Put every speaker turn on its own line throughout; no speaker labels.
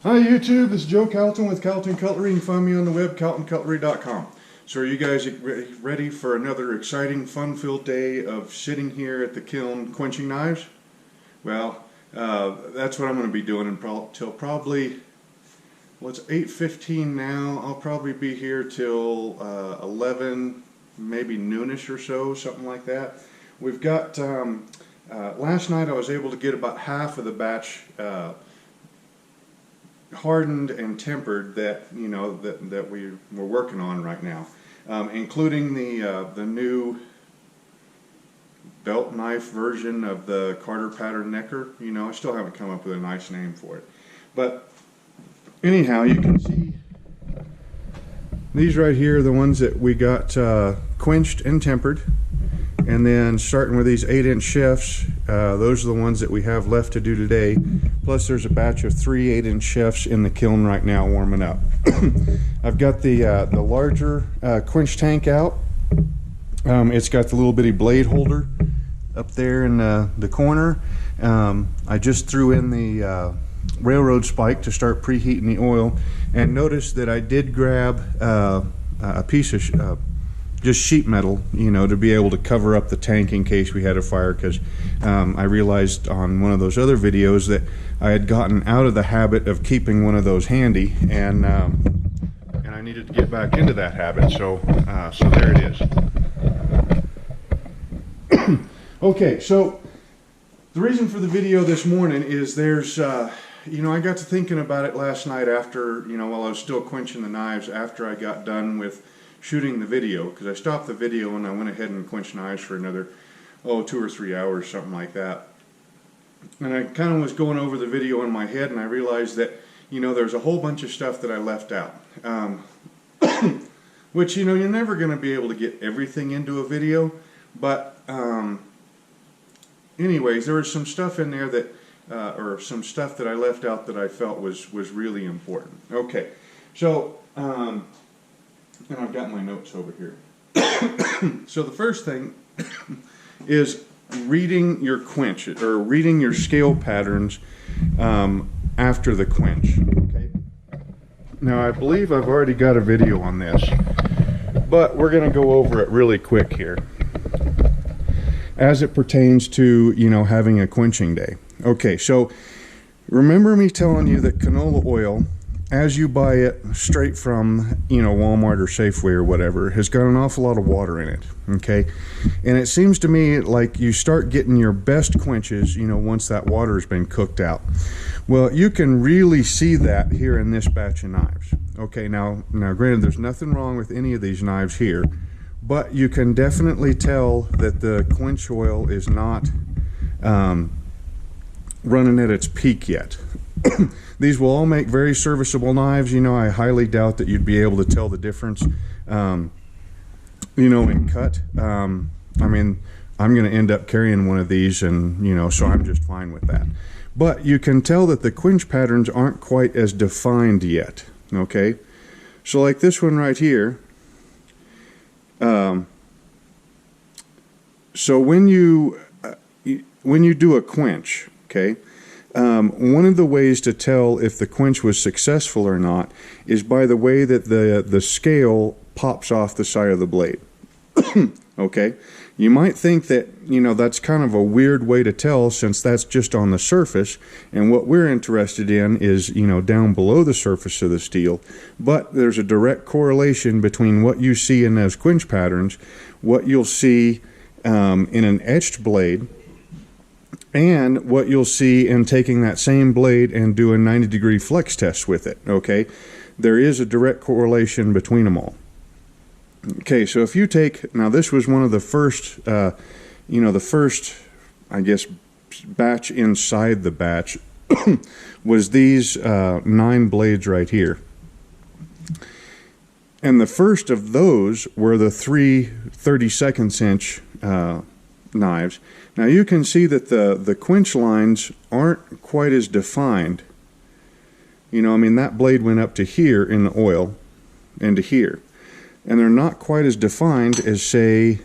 Hi YouTube, this is Joe Calton with Calton Cutlery. You can find me on the web, caltoncutlery.com. So are you guys ready for another exciting, fun-filled day of sitting here at the kiln quenching knives? Well, that's what I'm going to be doing until probably, well, it's 8:15 now. I'll probably be here till 11, maybe noonish or so, something like that. We've got, last night I was able to get about half of the batch hardened and tempered that that we're working on right now, including the new belt knife version of the Carter pattern necker. I still haven't come up with a nice name for it, but anyhow, you can see these right here are the ones that we got quenched and tempered. And then starting with these 8-inch chefs, those are the ones that we have left to do today. Plus there's a batch of 3 8-inch chefs in the kiln right now warming up. I've got the larger quench tank out. It's got the little bitty blade holder up there in the corner. I just threw in the railroad spike to start preheating the oil. And notice that I did grab a piece of just sheet metal, to be able to cover up the tank in case we had a fire, because I realized on one of those other videos that I had gotten out of the habit of keeping one of those handy, and I needed to get back into that habit, so there it is. Okay, so the reason for the video this morning is there's I got to thinking about it last night after, while I was still quenching the knives, after I got done with shooting the video, because I stopped the video and I went ahead and quenched knives for another 2 or 3 hours, something like that. And I kind of was going over the video in my head, and I realized that there's a whole bunch of stuff that I left out, which you're never going to be able to get everything into a video, but anyways, there was some stuff in there that or some stuff that I left out that I felt was really important. Okay, so and I've got my notes over here. So the first thing is reading your quench, or reading your scale patterns after the quench. Okay. Now I believe I've already got a video on this, but we're going to go over it really quick here as it pertains to having a quenching day. Okay, so remember me telling you that canola oil, as you buy it straight from Walmart or Safeway or whatever, has got an awful lot of water in it. Okay, and it seems to me like you start getting your best quenches once that water has been cooked out. Well, you can really see that here in this batch of knives. Okay, now granted, there's nothing wrong with any of these knives here, but you can definitely tell that the quench oil is not running at its peak yet. These will all make very serviceable knives. I highly doubt that you'd be able to tell the difference, in cut. I mean, I'm going to end up carrying one of these, and so I'm just fine with that. But you can tell that the quench patterns aren't quite as defined yet. Okay, so like this one right here. So when you do a quench, okay. One of the ways to tell if the quench was successful or not is by the way that the scale pops off the side of the blade. Okay, you might think that that's kind of a weird way to tell, since that's just on the surface, and what we're interested in is down below the surface of the steel. But there's a direct correlation between what you see in those quench patterns, what you'll see in an etched blade, and what you'll see in taking that same blade and doing 90-degree flex tests with it. Okay, there is a direct correlation between them all. Okay, so if you take, now this was one of the first, the first, I guess, batch inside the batch was these 9 blades right here. And the first of those were the 3 32 inch knives. Now you can see that the quench lines aren't quite as defined. I mean, that blade went up to here in the oil and to here. And they're not quite as defined as, say,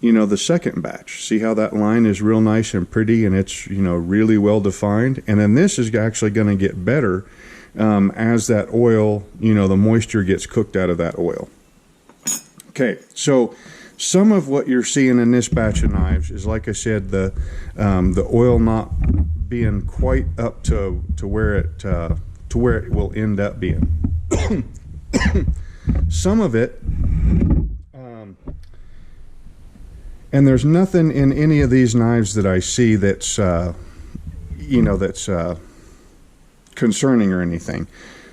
the second batch. See how that line is real nice and pretty, and it's, really well defined. And then this is actually going to get better as that oil, the moisture gets cooked out of that oil. Okay, so some of what you're seeing in this batch of knives is, like I said, the oil not being quite up to where it will end up being. Some of it, and there's nothing in any of these knives that I see that's that's concerning or anything.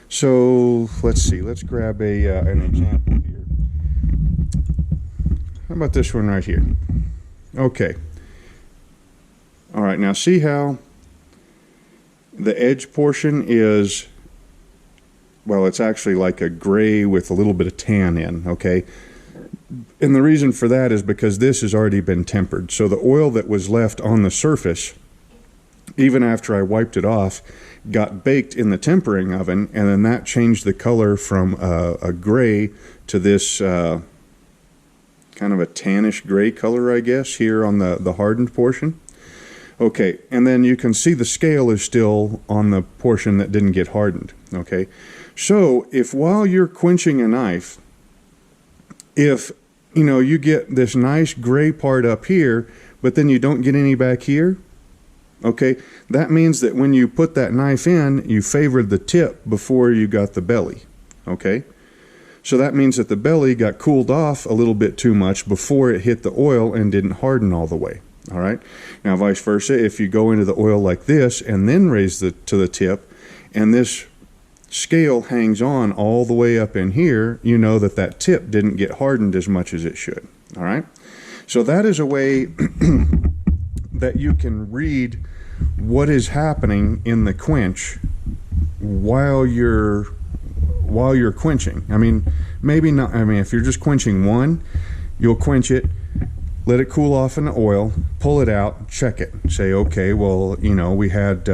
So let's see. Let's grab an example here. How about this one right here? Okay. All right, now see how the edge portion is, well, it's actually like a gray with a little bit of tan in, okay? And the reason for that is because this has already been tempered. So the oil that was left on the surface, even after I wiped it off, got baked in the tempering oven, and then that changed the color from a gray to this kind of a tannish gray color, I guess, here on the hardened portion. Okay, and then you can see the scale is still on the portion that didn't get hardened, okay? So if while you're quenching a knife, if, you get this nice gray part up here, but then you don't get any back here, okay, that means that when you put that knife in, you favored the tip before you got the belly, okay? So that means that the belly got cooled off a little bit too much before it hit the oil and didn't harden all the way. All right. Now, vice versa, if you go into the oil like this and then raise to the tip, and this scale hangs on all the way up in here, you know that that tip didn't get hardened as much as it should. All right. So that is a way that you can read what is happening in the quench while you're quenching. I mean, maybe not. I mean, if you're just quenching one, you'll quench it, let it cool off in the oil, pull it out, check it, say, okay, well, we had,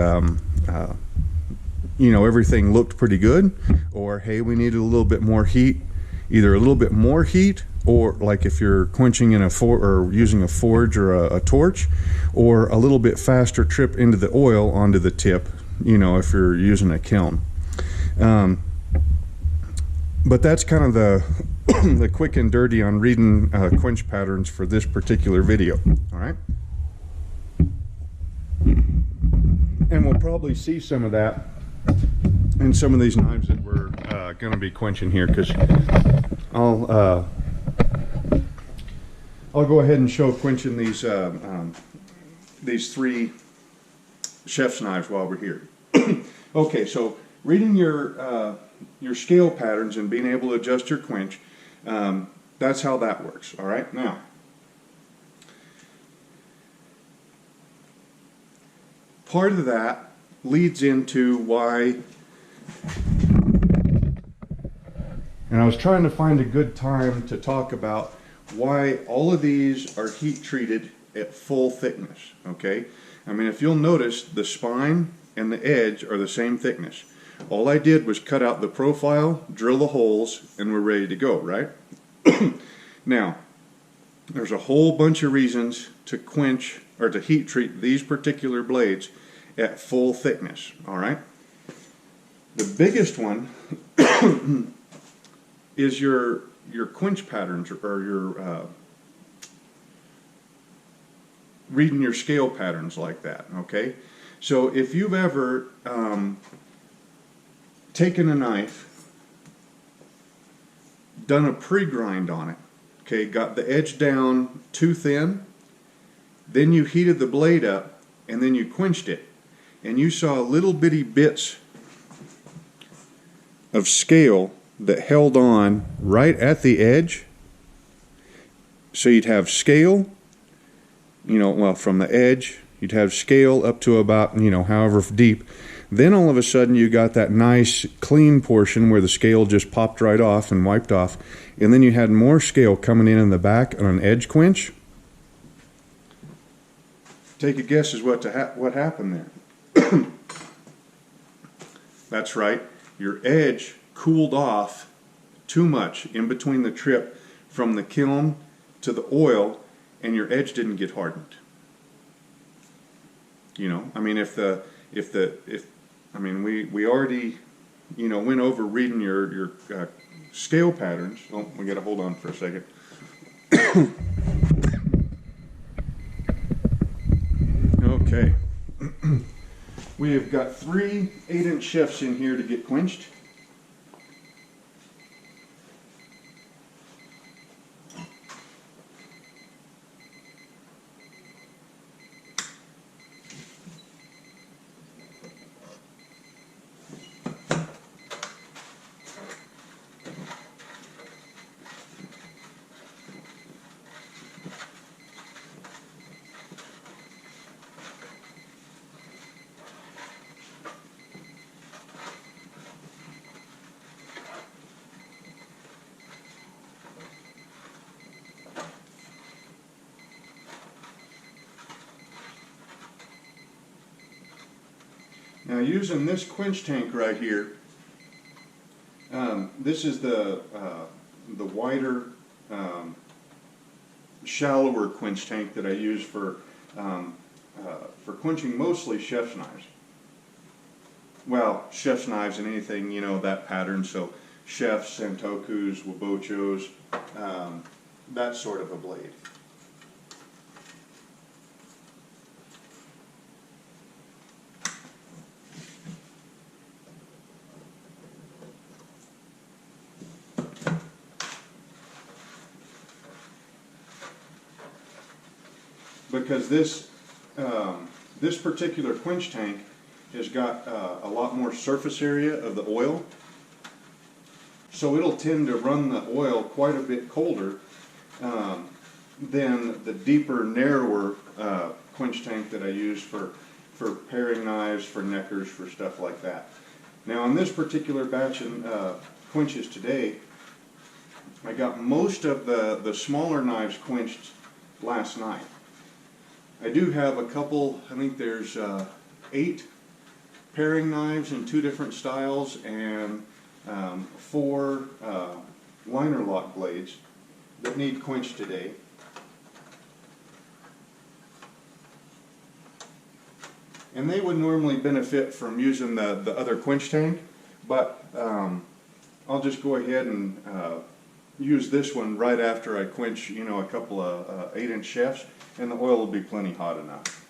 everything looked pretty good, or hey, we needed a little bit more heat, either a little bit more heat, or like if you're quenching in or using a forge or a torch, or a little bit faster trip into the oil onto the tip, if you're using a kiln. But that's kind of the the quick and dirty on reading quench patterns for this particular video. All right, and we'll probably see some of that in some of these knives that we're going to be quenching here, because I'll go ahead and show quenching these three chef's knives while we're here. Okay, so reading your scale patterns and being able to adjust your quench, that's how that works. All right, now part of that leads into why, and I was trying to find a good time to talk about why all of these are heat treated at full thickness. Okay, I mean, if you'll notice, the spine and the edge are the same thickness. All I did was cut out the profile, drill the holes, and we're ready to go, right? Now, there's a whole bunch of reasons to quench or to heat treat these particular blades at full thickness, all right? The biggest one is your quench patterns, or your reading your scale patterns like that, okay? So if you've ever taken a knife, done a pre-grind on it, okay, got the edge down too thin, then you heated the blade up, and then you quenched it, and you saw little bitty bits of scale that held on right at the edge. So you'd have scale, well, from the edge, you'd have scale up to about, however deep. Then all of a sudden you got that nice clean portion where the scale just popped right off and wiped off. And then you had more scale coming in the back on an edge quench. Take a guess as what happened there. That's right. Your edge cooled off too much in between the trip from the kiln to the oil, and your edge didn't get hardened. You know, I mean, I mean, we already, you know, went over reading your scale patterns. Oh, we got to hold on for a second. Okay. We have got 3 8-inch shafts in here to get quenched. Now, using this quench tank right here, this is the wider, shallower quench tank that I use for quenching mostly chef's knives. Well, chef's knives and anything, you know, that pattern. So chefs, santokus, wabochos, that sort of a blade. Because this particular quench tank has got a lot more surface area of the oil, so it'll tend to run the oil quite a bit colder than the deeper, narrower quench tank that I use for paring knives, for neckers, for stuff like that. Now, on this particular batch of quenches today, I got most of the smaller knives quenched last night. I do have a couple, I think there's 8 paring knives in 2 different styles and 4 liner lock blades that need quenched today. And they would normally benefit from using the other quench tank, but I'll just go ahead and use this one right after I quench, you know, a couple of 8-inch shafts, and the oil will be plenty hot enough.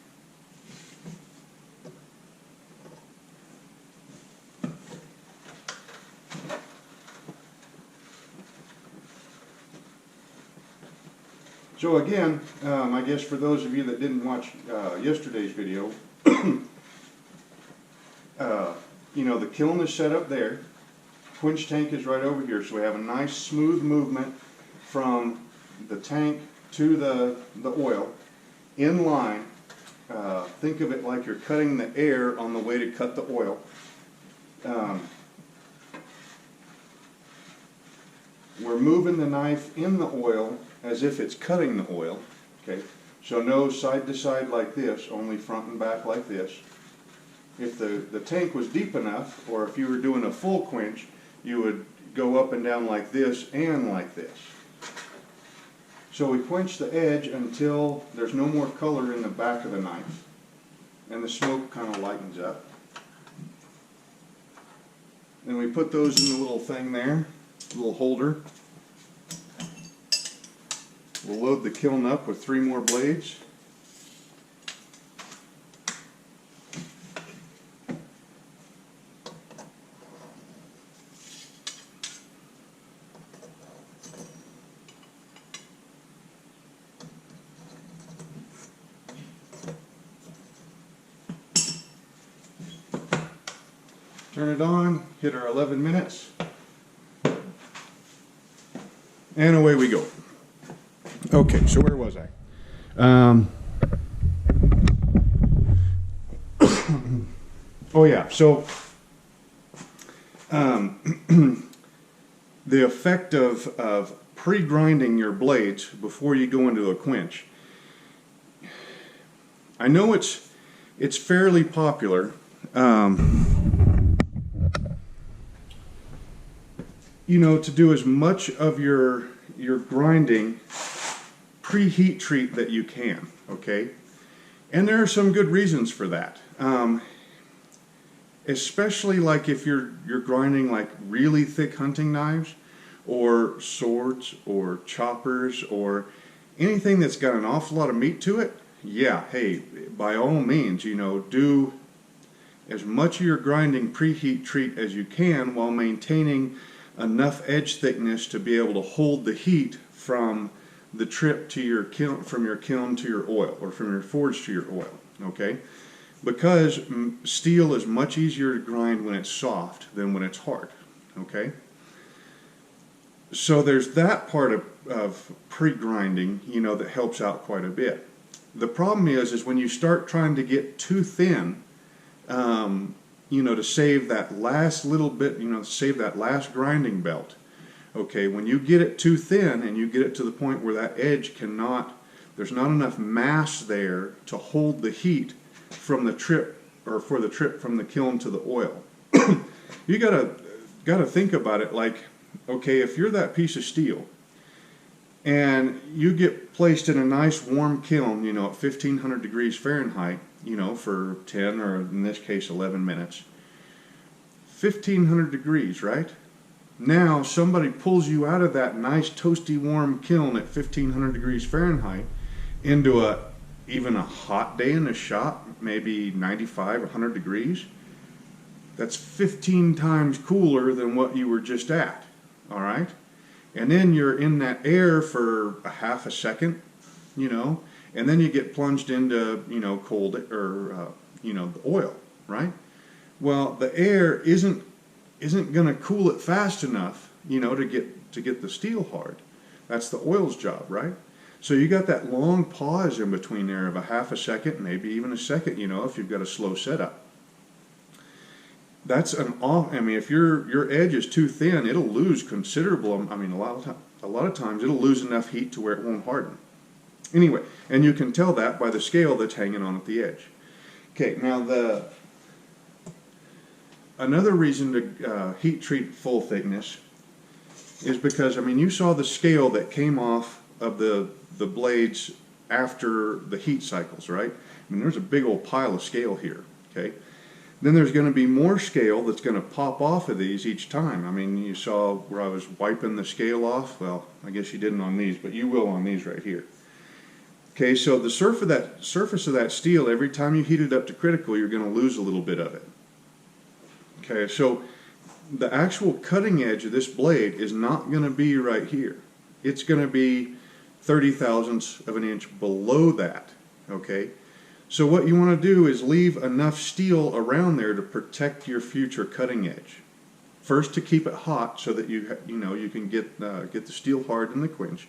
So again, I guess for those of you that didn't watch yesterday's video, you know, the kiln is set up there. Quench tank is right over here, so we have a nice smooth movement from the tank to the oil in line. Think of it like you're cutting the air on the way to cut the oil. We're moving the knife in the oil as if it's cutting the oil. Okay, so no side to side like this, only front and back like this. If the tank was deep enough, or if you were doing a full quench, you would go up and down like this and like this. So we quench the edge until there's no more color in the back of the knife, and the smoke kind of lightens up. Then we put those in the little thing there, little holder. We'll load the kiln up with 3 more blades. Turn it on, hit our 11 minutes, and away we go. Okay, so where was I? Oh yeah, so the effect of pre-grinding your blades before you go into a quench. I know it's fairly popular. You know, to do as much of your grinding preheat treat that you can, okay? And there are some good reasons for that. Especially like if you're grinding like really thick hunting knives or swords or choppers or anything that's got an awful lot of meat to it. Yeah, hey, by all means, you know, do as much of your grinding preheat treat as you can while maintaining enough edge thickness to be able to hold the heat from the trip to your kiln, from your kiln to your oil, or from your forge to your oil, okay? Because steel is much easier to grind when it's soft than when it's hard, okay? So there's that part of pre-grinding, you know, that helps out quite a bit. The problem is when you start trying to get too thin, you know, to save that last little bit, you know, save that last grinding belt. Okay, when you get it too thin and you get it to the point where that edge cannot, there's not enough mass there to hold the heat from the trip, or for the trip from the kiln to the oil. You gotta think about it like, okay, if you're that piece of steel and you get placed in a nice warm kiln, you know, at 1500 degrees Fahrenheit, you know, for 10 or in this case 11 minutes, 1500 degrees, right? Now somebody pulls you out of that nice toasty warm kiln at 1500 degrees Fahrenheit into even a hot day in the shop, maybe 95 or 100 degrees. That's 15 times cooler than what you were just at, all right? And then you're in that air for a half a second, you know, and then you get plunged into, you know, cold, or, you know, the oil, right? Well, the air isn't going to cool it fast enough, you know, to get the steel hard. That's the oil's job, right? So you got that long pause in between there of a half a second, maybe even a second, you know, if you've got a slow setup. That's an off. I mean, if your edge is too thin, it'll lose considerable. I mean, a lot of times it'll lose enough heat to where it won't harden. Anyway, and you can tell that by the scale that's hanging on at the edge. Okay, now another reason to heat treat full thickness is because, I mean, you saw the scale that came off of the blades after the heat cycles, right? I mean, there's a big old pile of scale here, okay? Then there's going to be more scale that's going to pop off of these each time. I mean, you saw where I was wiping the scale off. Well, I guess you didn't on these, but you will on these right here. Okay, so the surface of that steel, every time you heat it up to critical, you're going to lose a little bit of it. Okay, so the actual cutting edge of this blade is not going to be right here. It's going to be 30 thousandths of an inch below that, okay? So what you want to do is leave enough steel around there to protect your future cutting edge. First, to keep it hot so that you can get the steel hard in the quench.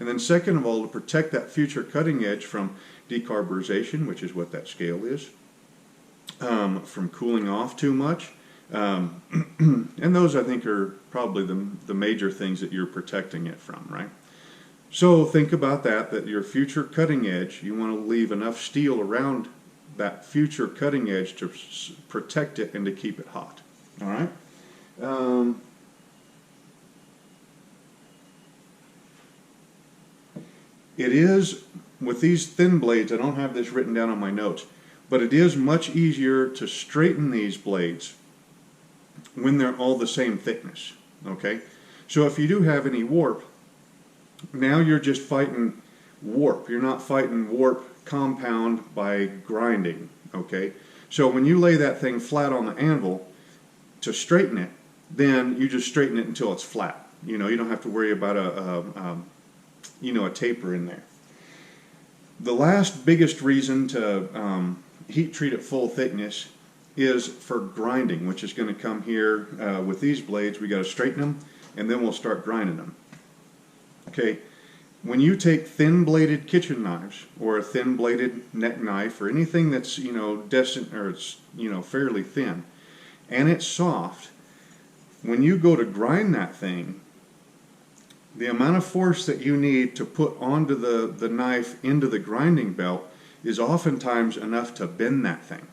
And then second of all, to protect that future cutting edge from decarburization, which is what that scale is, from cooling off too much. And those, I think, are probably the major things that you're protecting it from, right? So think about that your future cutting edge, you want to leave enough steel around that future cutting edge to protect it and to keep it hot. All right? It is, with these thin blades, I don't have this written down on my notes, but it is much easier to straighten these blades when they're all the same thickness, okay? So if you do have any warp, now you're just fighting warp. You're not fighting warp compound by grinding, okay? So when you lay that thing flat on the anvil to straighten it, then you just straighten it until it's flat. You know, you don't have to worry about a taper in there. The last biggest reason to heat treat at full thickness is for grinding, which is going to come here with these blades. We got to straighten them, and then we'll start grinding them. Okay, when you take thin-bladed kitchen knives or a thin-bladed neck knife or anything that's, you know, decent, or it's, you know, fairly thin, and it's soft, when you go to grind that thing, the amount of force that you need to put onto the knife into the grinding belt is oftentimes enough to bend that thing,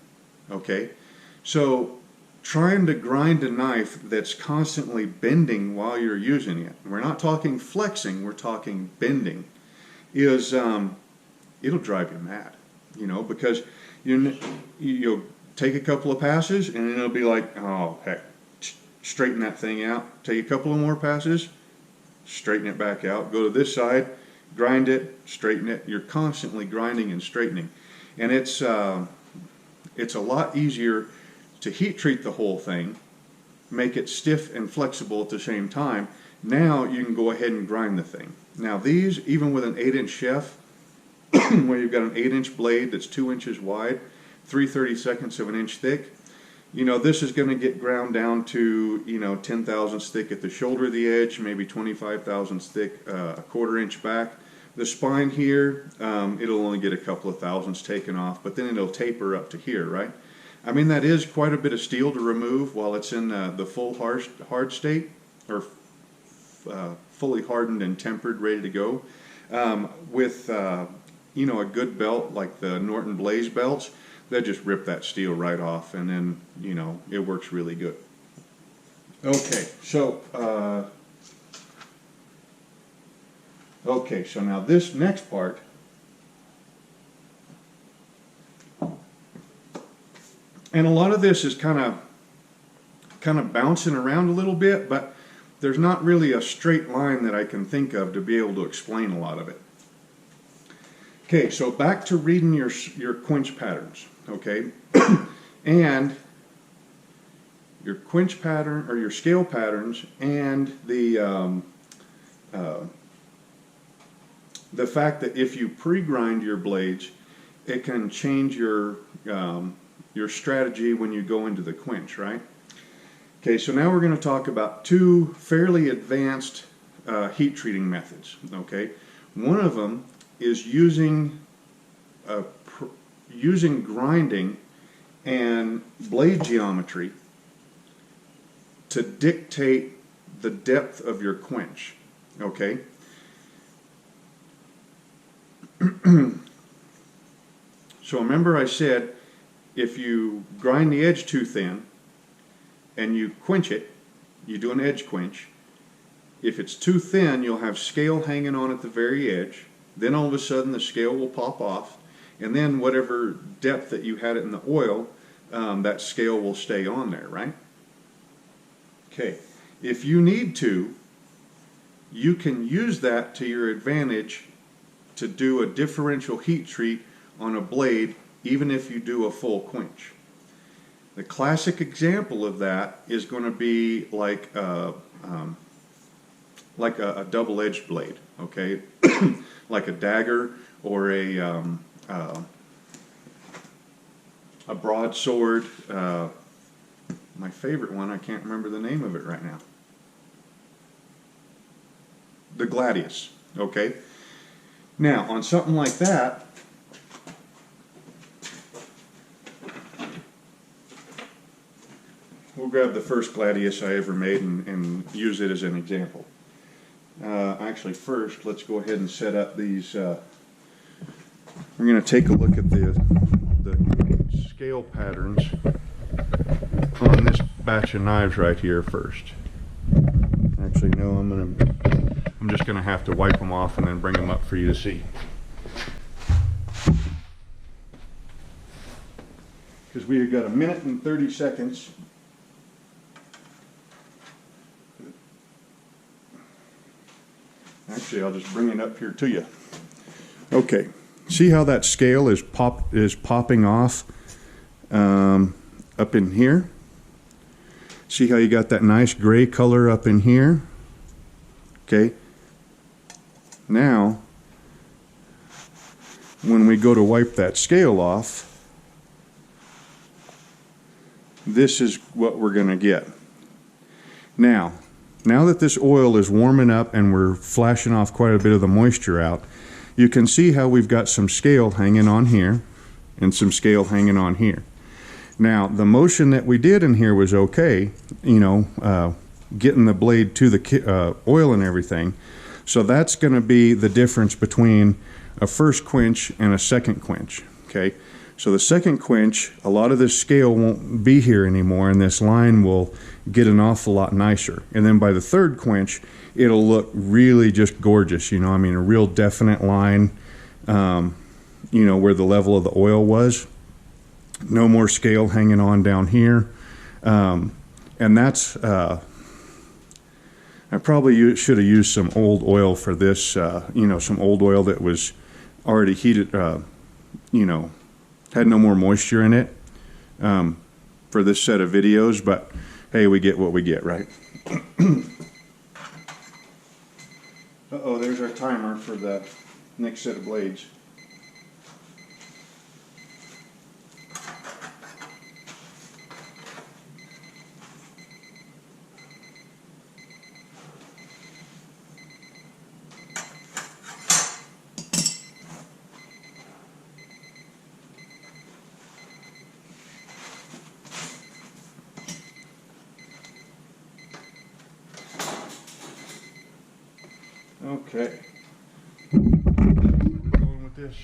okay? So trying to grind a knife that's constantly bending while you're using it, we're not talking flexing, we're talking bending, is it'll drive you mad, you know, because you'll take a couple of passes and then it'll be like, oh heck, straighten that thing out. Take a couple of more passes, straighten it back out. Go to this side, grind it, straighten it. You're constantly grinding and straightening, and it's a lot easier to heat treat the whole thing, make it stiff and flexible at the same time. Now you can go ahead and grind the thing. Now these, even with an 8-inch chef, where you've got an 8-inch blade that's 2 inches wide, 3/32 of an inch thick, you know, this is going to get ground down to, you know, 10 thousandths thick at the shoulder of the edge, maybe 25 thousandths thick, a 1/4 inch back. The spine here, it'll only get a couple of thousandths taken off, but then it'll taper up to here, right? I mean, that is quite a bit of steel to remove while it's in the full hard state, or fully hardened and tempered, ready to go. With you know, a good belt like the Norton Blaze belts, they just rip that steel right off, and then, you know, it works really good. Okay, so so now this next part, and a lot of this is kind of bouncing around a little bit, but there's not really a straight line that I can think of to be able to explain a lot of it. Okay, so back to reading your quench patterns, okay? And your quench pattern, or your scale patterns, and the fact that if you pre-grind your blades, it can change your strategy when you go into the quench, right? Okay, so now we're going to talk about two fairly advanced heat treating methods, okay? One of them is using grinding and blade geometry to dictate the depth of your quench, okay? So remember I said, if you grind the edge too thin and you quench it, you do an edge quench. If it's too thin, you'll have scale hanging on at the very edge. Then all of a sudden the scale will pop off, and then whatever depth that you had it in the oil, that scale will stay on there, right? Okay, if you need to, you can use that to your advantage to do a differential heat treat on a blade, even if you do a full quench. The classic example of that is going to be like a double-edged blade, okay? Like a dagger or a broadsword. My favorite one, I can't remember the name of it right now. The gladius, okay? Now, on something like that, we'll grab the first gladius I ever made and use it as an example. Actually, first, let's go ahead and set up these. We're going to take a look at the scale patterns on this batch of knives right here first. Actually, no, I'm just going to have to wipe them off and then bring them up for you to see. Because we've got 1 minute and 30 seconds. Actually, I'll just bring it up here to you. Okay, see how that scale is popping off up in here? See how you got that nice gray color up in here? Okay. Now, when we go to wipe that scale off, this is what we're going to get. Now that this oil is warming up and we're flashing off quite a bit of the moisture out, you can see how we've got some scale hanging on here and some scale hanging on here. Now, the motion that we did in here was okay, you know, getting the blade to the oil and everything. So that's going to be the difference between a first quench and a second quench, okay? So the second quench, a lot of this scale won't be here anymore, and this line will get an awful lot nicer. And then by the third quench, it'll look really just gorgeous, you know, I mean, a real definite line, you know, where the level of the oil was. No more scale hanging on down here. And that's, I probably should have used some old oil for this, you know, some old oil that was already heated, you know, had no more moisture in it for this set of videos, but hey, we get what we get, right? Uh-oh, there's our timer for the next set of blades. Okay. Going with this.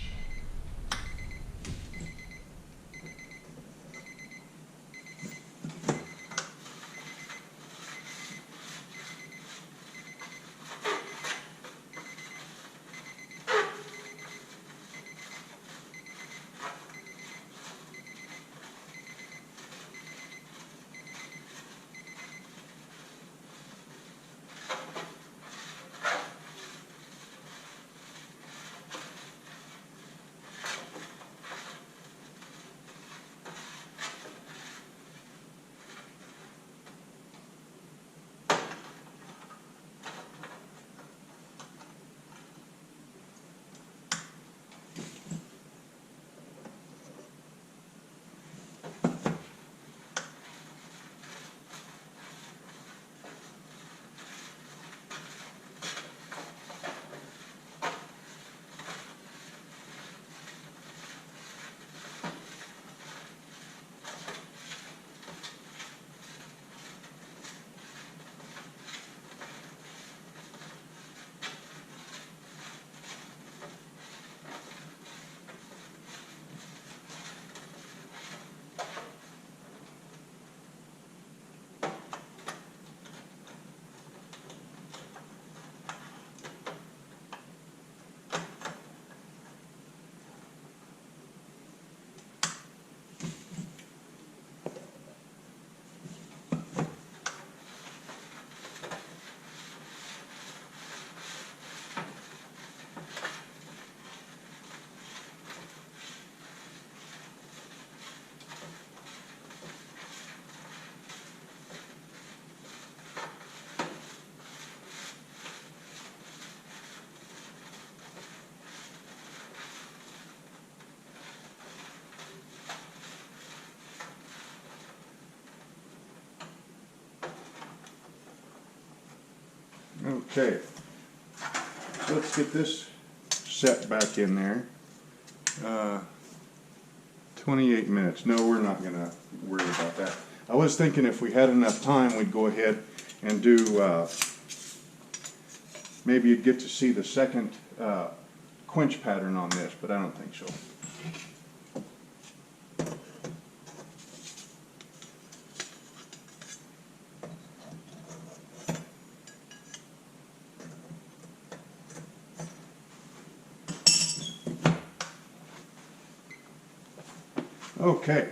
Okay, so let's get this set back in there. 28 minutes. No, we're not going to worry about that. I was thinking if we had enough time, we'd go ahead and do, maybe you'd get to see the second quench pattern on this, but I don't think so. Okay,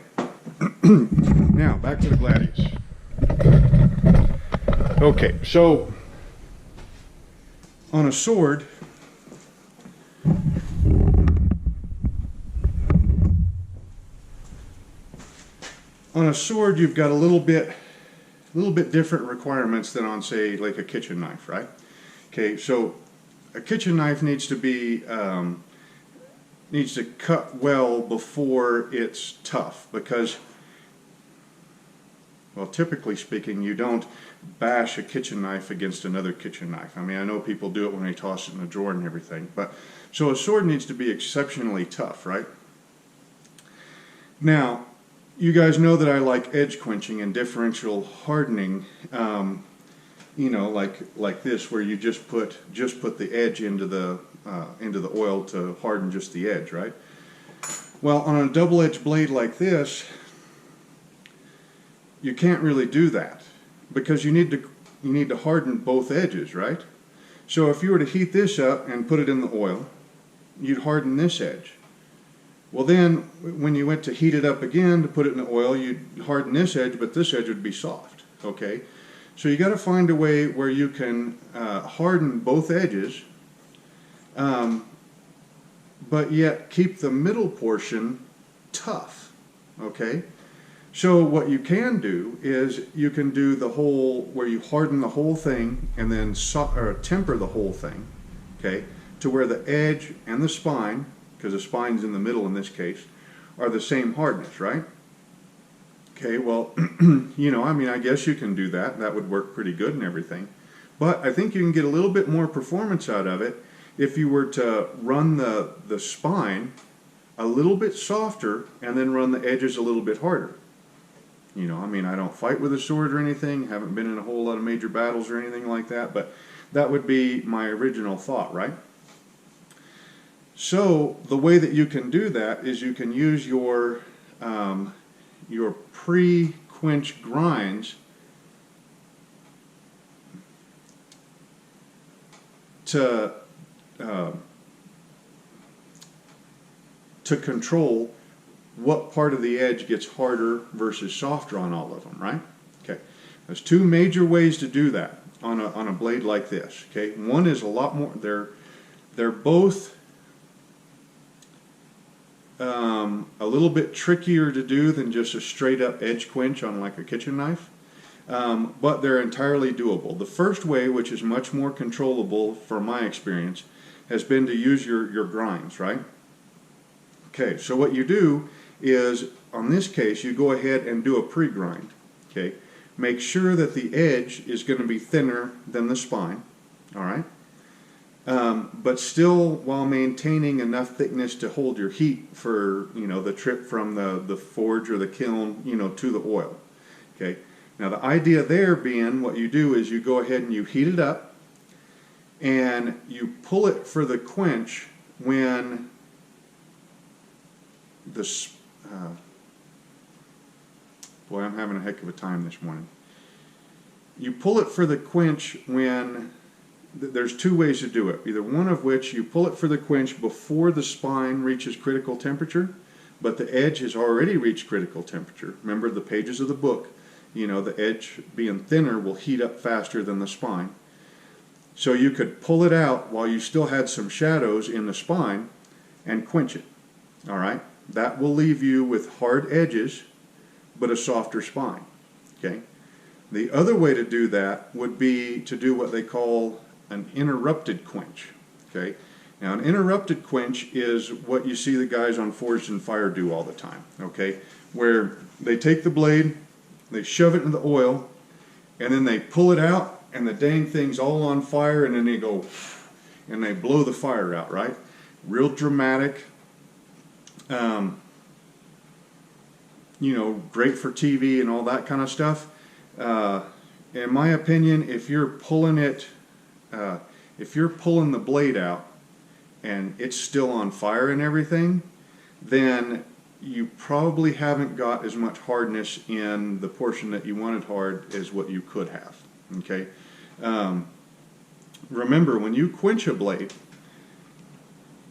now back to the Gladius. Okay, so on a sword, you've got a little bit different requirements than on, say, like a kitchen knife, right? Okay, so a kitchen knife needs to be needs to cut well before it's tough, because, well, typically speaking, you don't bash a kitchen knife against another kitchen knife. I mean, I know people do it when they toss it in a drawer and everything, but so a sword needs to be exceptionally tough, right? Now, you guys know that I like edge quenching and differential hardening, you know, like this, where you just put the edge into the oil to harden just the edge, right? Well, on a double-edged blade like this, you can't really do that because you need to harden both edges, right? So if you were to heat this up and put it in the oil, you'd harden this edge. Well then, when you went to heat it up again to put it in the oil, you'd harden this edge, but this edge would be soft, okay? So you got to find a way where you can harden both edges, but yet keep the middle portion tough, okay? So what you can do is you can do the whole, where you harden the whole thing and then temper the whole thing, okay, to where the edge and the spine, because the spine's in the middle in this case, are the same hardness, right? Okay, well, you know, I mean, I guess you can do that. That would work pretty good and everything. But I think you can get a little bit more performance out of it if you were to run the spine a little bit softer and then run the edges a little bit harder. You know, I mean, I don't fight with a sword or anything, haven't been in a whole lot of major battles or anything like that, but that would be my original thought, right? So the way that you can do that is you can use your pre-quench grinds to control what part of the edge gets harder versus softer on all of them, right? Okay, there's two major ways to do that on a blade like this. Okay, one is a lot more. They're both a little bit trickier to do than just a straight up edge quench on like a kitchen knife, but they're entirely doable. The first way, which is much more controllable from my experience, has been to use your grinds, right? Okay, so what you do is, on this case, you go ahead and do a pre-grind. Okay, make sure that the edge is going to be thinner than the spine, all right? But still while maintaining enough thickness to hold your heat for, you know, the trip from the forge or the kiln, you know, to the oil. Okay, now the idea there being, what you do is you go ahead and you heat it up and you pull it for the quench when the boy, I'm having a heck of a time this morning. You pull it for the quench when there's two ways to do it. Either one of which you pull it for the quench before the spine reaches critical temperature, but the edge has already reached critical temperature. Remember the pages of the book, you know, the edge being thinner will heat up faster than the spine. So you could pull it out while you still had some shadows in the spine and quench it. All right? That will leave you with hard edges but a softer spine. Okay? The other way to do that would be to do what they call an interrupted quench. Okay? Now an interrupted quench is what you see the guys on Forged in Fire do all the time. Okay? Where they take the blade, they shove it in the oil, and then they pull it out, and the dang thing's all on fire, and then they go, and they blow the fire out, right? Real dramatic. You know, great for TV and all that kind of stuff. In my opinion, if you're pulling the blade out and it's still on fire and everything, then you probably haven't got as much hardness in the portion that you wanted hard as what you could have. Okay. Remember, when you quench a blade,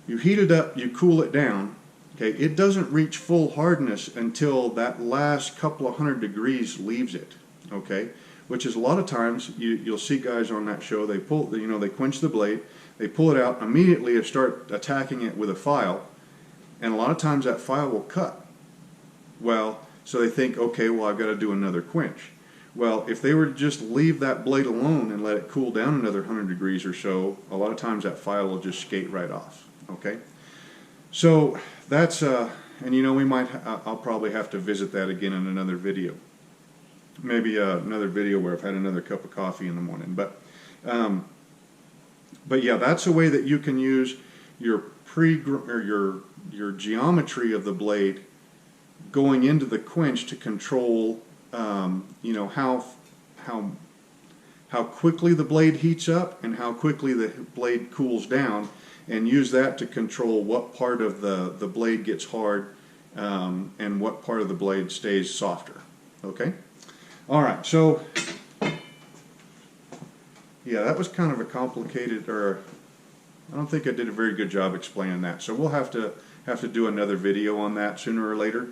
you heat it up, you cool it down. Okay, it doesn't reach full hardness until that last couple of 100 degrees leaves it. Okay, which is a lot of times you'll see guys on that show, they pull, you know, they quench the blade, they pull it out immediately and start attacking it with a file, and a lot of times that file will cut. Well, so they think, okay, well, I've got to do another quench. Well, if they were to just leave that blade alone and let it cool down another 100 degrees or so, a lot of times that file will just skate right off. Okay, so that's and you know, I'll probably have to visit that again in another video. Maybe another video where I've had another cup of coffee in the morning. But yeah, that's a way that you can use your your geometry of the blade going into the quench to control, you know, how quickly the blade heats up and how quickly the blade cools down, and use that to control what part of the blade gets hard and what part of the blade stays softer. Okay? All right, so yeah, that was kind of a complicated, or I don't think I did a very good job explaining that. So we'll have to do another video on that sooner or later.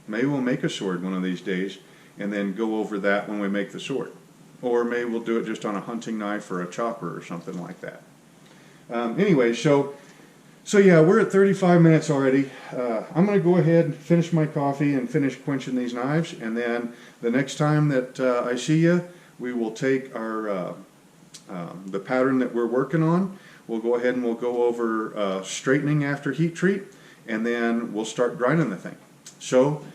Maybe we'll make a sword one of these days and then go over that when we make the sword. Or maybe we'll do it just on a hunting knife or a chopper or something like that. Anyway, so yeah, we're at 35 minutes already. I'm going to go ahead and finish my coffee and finish quenching these knives, and then the next time that I see you, we will take our the pattern that we're working on. We'll go ahead and we'll go over straightening after heat treat, and then we'll start grinding the thing. So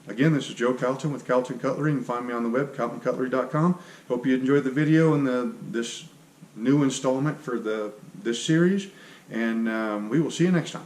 again, this is Joe Calton with Calton Cutlery. You can find me on the web, caltoncutlery.com. Hope you enjoyed the video and this new installment for this series, and we will see you next time.